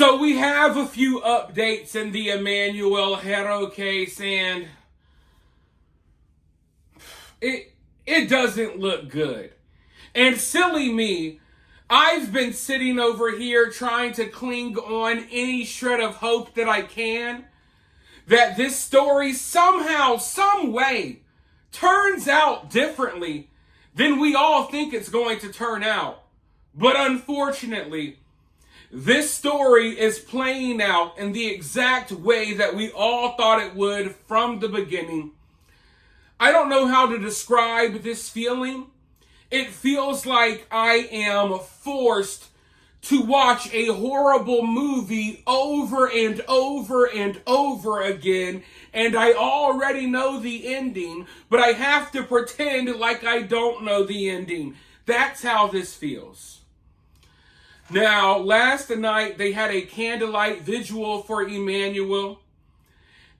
So we have a few updates in the Emmanuel Haro case, and it doesn't look good. And silly me, I've been sitting over here trying to cling on any shred of hope that I can that this story somehow, some way, turns out differently than we all think it's going to turn out. But unfortunately, this story is playing out in the exact way that we all thought it would from the beginning. I don't know how to describe this feeling. It feels like I am forced to watch a horrible movie over and over and over again, and I already know the ending, but I have to pretend like I don't know the ending. That's how this feels. Now, last night they had a candlelight vigil for Emmanuel,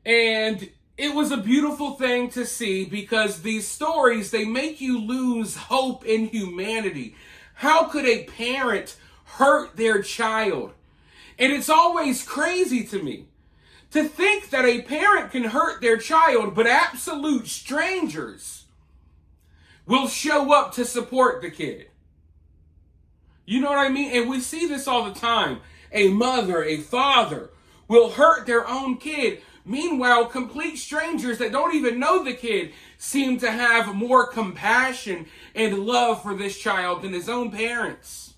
and it was a beautiful thing to see because these stories, they make you lose hope in humanity. How could a parent hurt their child? And it's always crazy to me to think that a parent can hurt their child, but absolute strangers will show up to support the kid. You know what I mean? And we see this all the time. A mother, a father will hurt their own kid. Meanwhile, complete strangers that don't even know the kid seem to have more compassion and love for this child than his own parents.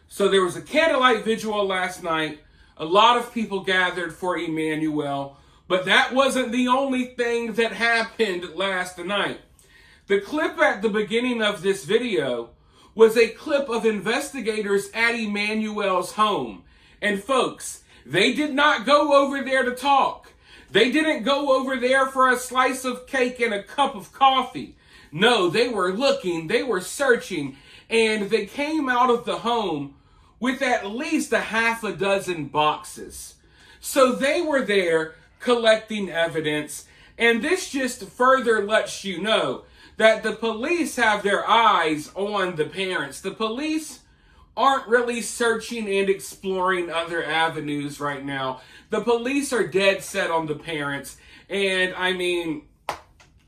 So there was a candlelight vigil last night. A lot of people gathered for Emmanuel, but that wasn't the only thing that happened last night. The clip at the beginning of this video was a clip of investigators at Emmanuel's home. And folks, they did not go over there to talk. They didn't go over there for a slice of cake and a cup of coffee. No, they were looking, they were searching, and they came out of the home with at least a half a dozen boxes. So they were there collecting evidence, and this just further lets you know that the police have their eyes on the parents. The police aren't really searching and exploring other avenues right now. The police are dead set on the parents. And I mean,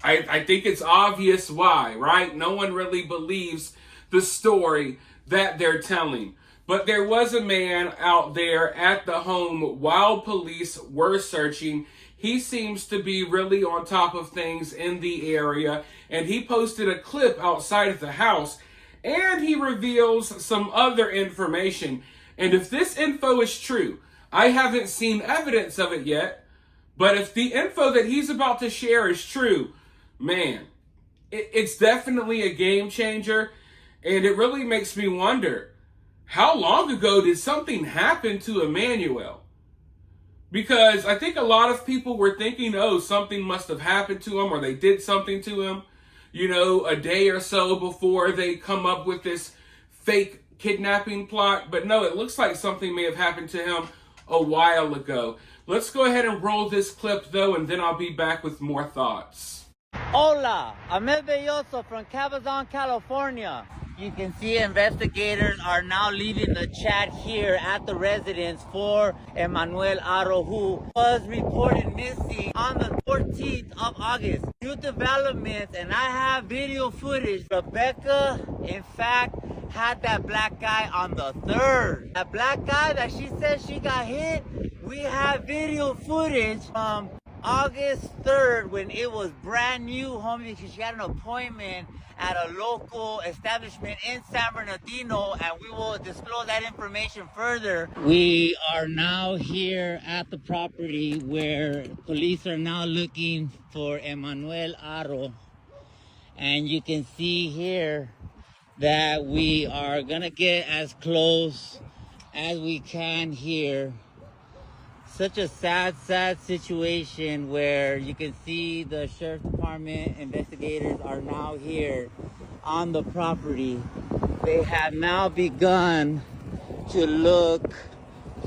I think it's obvious why, right? No one really believes the story that they're telling. But there was a man out there at the home while police were searching. He seems to be really on top of things in the area, and he posted a clip outside of the house, and he reveals some other information. And if this info is true, I haven't seen evidence of it yet, but if the info that he's about to share is true, man, it's definitely a game changer, and it really makes me wonder, how long ago did something happen to Emmanuel? Because I think a lot of people were thinking, oh, something must have happened to him or they did something to him, you know, a day or so before they come up with this fake kidnapping plot. But no, it looks like something may have happened to him a while ago. Let's go ahead and roll this clip, though, and then I'll be back with more thoughts. Hola, Ahmed Belloso from Cabazon, California. You can see investigators are now leaving the chat here at the residence for Emmanuel Haro, who was reported missing on the 14th of August. New developments, and I have video footage. Rebecca, in fact, had that black guy on the 3rd. That black guy that she said she got hit, we have video footage from August 3rd when it was brand new, homie, because she had an appointment at a local establishment in San Bernardino, and we will disclose that information further. We are now here at the property where police are now looking for Emmanuel Haro, and you can see here that we are gonna get as close as we can here. Such a sad situation where you can see the sheriff's department investigators are now here on the property. They have now begun to look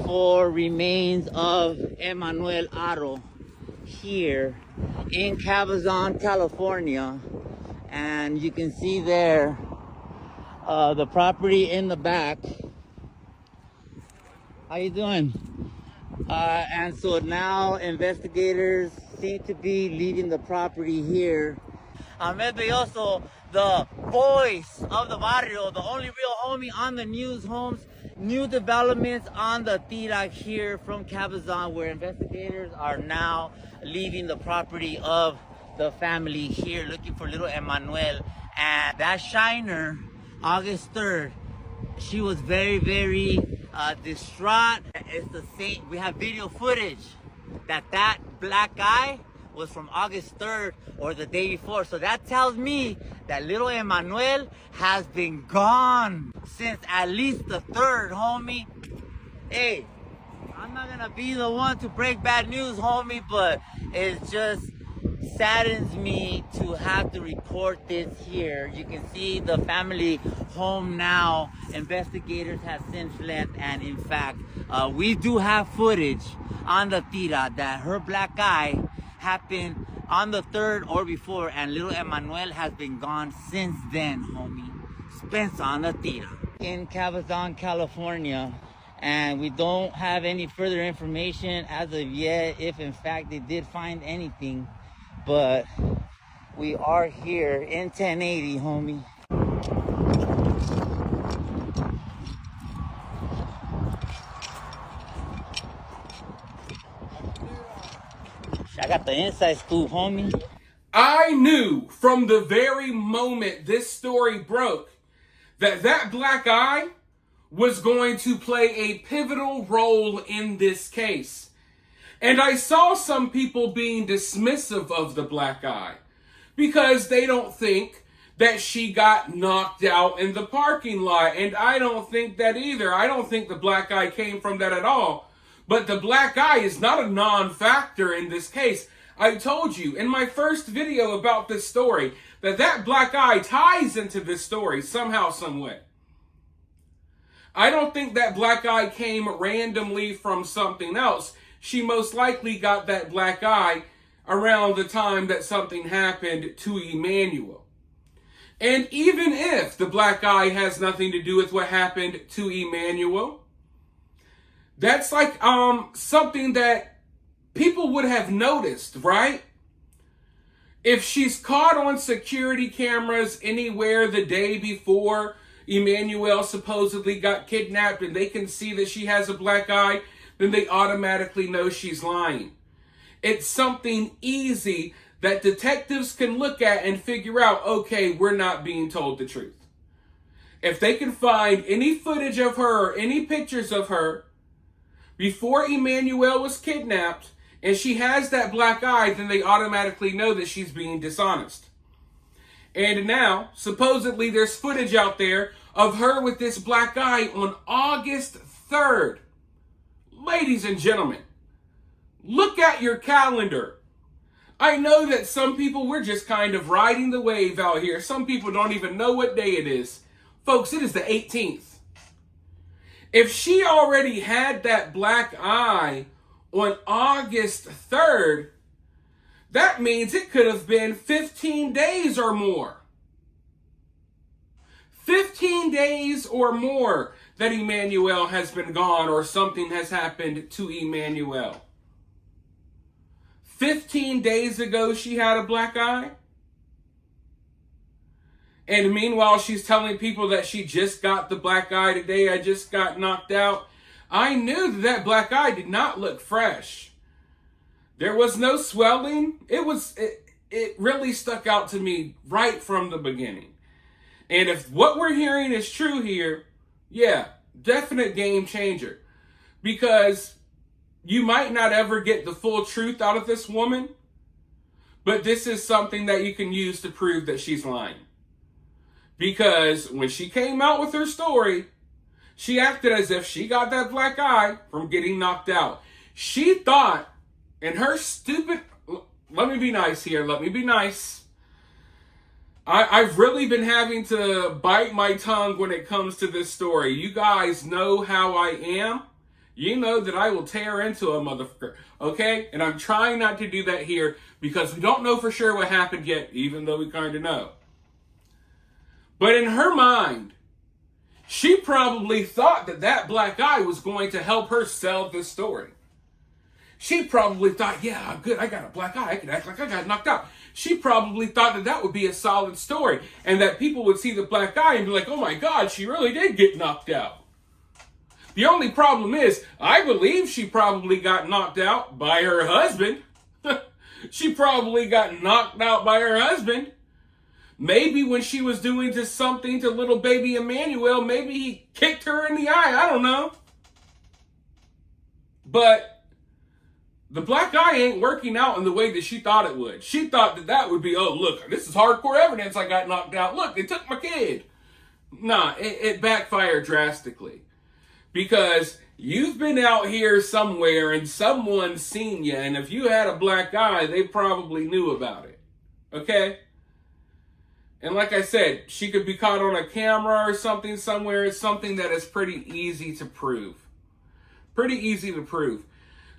for remains of Emmanuel Haro here in Cabazon, California. And you can see there the property in the back. How you doing? And so now investigators seem to be leaving the property here. Ahmed Belloso, the voice of the barrio, the only real homie on the news, homes. New developments on the tira here from Cabazon, where investigators are now leaving the property of the family here, looking for little Emmanuel. And that shiner, August 3rd, she was very, very distraught. It's the same. We have video footage that black guy was from August 3rd or the day before. So that tells me that little Emmanuel has been gone since at least the 3rd, homie. Hey, I'm not gonna be the one to break bad news, homie, but it just saddens me to have to report this here. You can see the family home now. Investigators have since left, and in fact, we do have footage on the tira that her black eye happened on the 3rd or before, and little Emmanuel has been gone since then, homie. Spence on the tira. In Cabazon, California, and we don't have any further information as of yet if in fact they did find anything, but we are here in 1080, homie. I got the inside scoop, homie. I knew from the very moment this story broke that black eye was going to play a pivotal role in this case. And I saw some people being dismissive of the black eye because they don't think that she got knocked out in the parking lot. And I don't think that either. I don't think the black eye came from that at all. But the black eye is not a non-factor in this case. I told you in my first video about this story that black eye ties into this story somehow, some way. I don't think that black eye came randomly from something else. She most likely got that black eye around the time that something happened to Emmanuel. And even if the black eye has nothing to do with what happened to Emmanuel, that's like something that people would have noticed, right? If she's caught on security cameras anywhere the day before Emmanuel supposedly got kidnapped and they can see that she has a black eye, then they automatically know she's lying. It's something easy that detectives can look at and figure out, okay, we're not being told the truth. If they can find any footage of her, any pictures of her, before Emmanuel was kidnapped, and she has that black eye, then they automatically know that she's being dishonest. And now, supposedly, there's footage out there of her with this black eye on August 3rd. Ladies and gentlemen, look at your calendar. I know that some people, we're just kind of riding the wave out here. Some people don't even know what day it is. Folks, it is the 18th. If she already had that black eye on August 3rd, that means it could have been 15 days or more. 15 days or more that Emmanuel has been gone or something has happened to Emmanuel. 15 days ago, she had a black eye. And meanwhile, she's telling people that she just got the black eye today. I just got knocked out. I knew that black eye did not look fresh. There was no swelling. It really stuck out to me right from the beginning. And if what we're hearing is true here, yeah, definite game changer. Because you might not ever get the full truth out of this woman, but this is something that you can use to prove that she's lying. Because when she came out with her story, she acted as if she got that black eye from getting knocked out. She thought, in her stupid, let me be nice here, let me be nice. I've really been having to bite my tongue when it comes to this story. You guys know how I am. You know that I will tear into a motherfucker, okay? And I'm trying not to do that here because we don't know for sure what happened yet, even though we kind of know. But in her mind, She probably thought that that black eye was going to help her sell this story. She probably thought, yeah, good, I got a black eye. I can act like I got knocked out. She probably thought that that would be a solid story and that people would see the black eye and be like, oh my God, she really did get knocked out. The only problem is, I believe she probably got knocked out by her husband. She probably got knocked out by her husband. Maybe when she was doing just something to little baby Emmanuel, maybe he kicked her in the eye. I don't know. But the black eye ain't working out in the way that she thought it would. She thought that that would be, oh, look, this is hardcore evidence I got knocked out. Look, they took my kid. Nah, it backfired drastically. Because you've been out here somewhere and someone's seen you, and if you had a black eye, they probably knew about it. Okay? And like I said, she could be caught on a camera or something somewhere. It's something that is pretty easy to prove. Pretty easy to prove.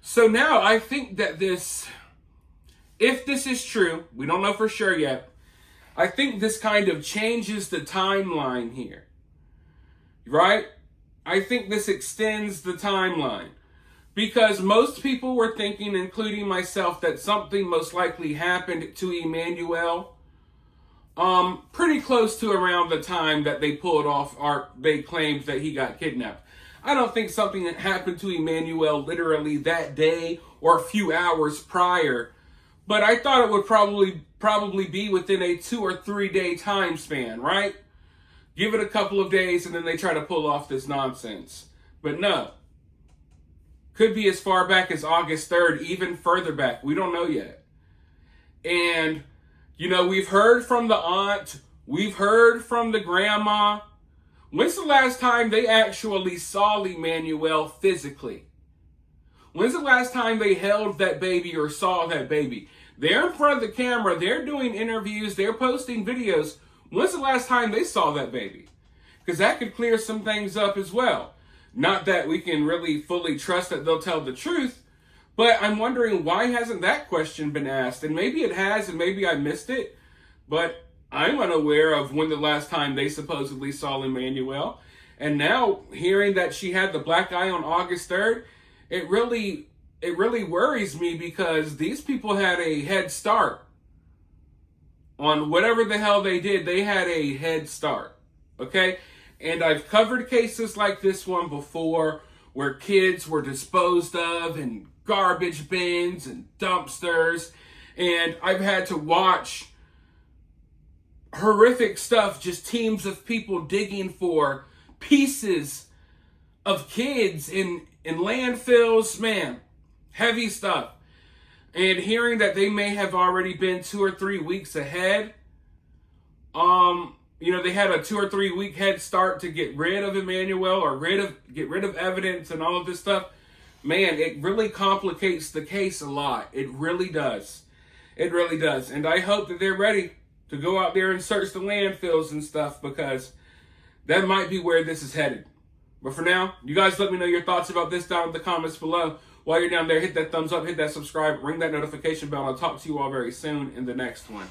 So now I think that this, if this is true, we don't know for sure yet, I think this kind of changes the timeline here. Right? I think this extends the timeline. Because most people were thinking, including myself, that something most likely happened to Emmanuel pretty close to around the time that they pulled off, or they claimed that he got kidnapped. I don't think something that happened to Emmanuel literally that day or a few hours prior, but I thought it would probably be within a 2 or 3 day time span, right? Give it a couple of days and then they try to pull off this nonsense. But no. Could be as far back as August 3rd, even further back. We don't know yet. And you know, we've heard from the aunt, we've heard from the grandma. When's the last time they actually saw Emmanuel physically? When's the last time they held that baby or saw that baby? They're in front of the camera, they're doing interviews, they're posting videos. When's the last time they saw that baby? Because that could clear some things up as well. Not that we can really fully trust that they'll tell the truth, but I'm wondering, why hasn't that question been asked? And maybe it has, and maybe I missed it. But I'm unaware of when the last time they supposedly saw Emmanuel. And now, hearing that she had the black eye on August 3rd, it really worries me, because these people had a head start. On whatever the hell they did, they had a head start. Okay? And I've covered cases like this one before, where kids were disposed of in garbage bins and dumpsters, and I've had to watch horrific stuff, just teams of people digging for pieces of kids in landfills, man, heavy stuff. And hearing that they may have already been 2 or 3 weeks ahead, you know, they had a 2 or 3 week head start to get rid of Emmanuel, or get rid of evidence and all of this stuff. Man, it really complicates the case a lot. It really does. It really does. And I hope that they're ready to go out there and search the landfills and stuff, because that might be where this is headed. But for now, you guys let me know your thoughts about this down in the comments below. While you're down there, hit that thumbs up, hit that subscribe, ring that notification bell, and I'll talk to you all very soon in the next one.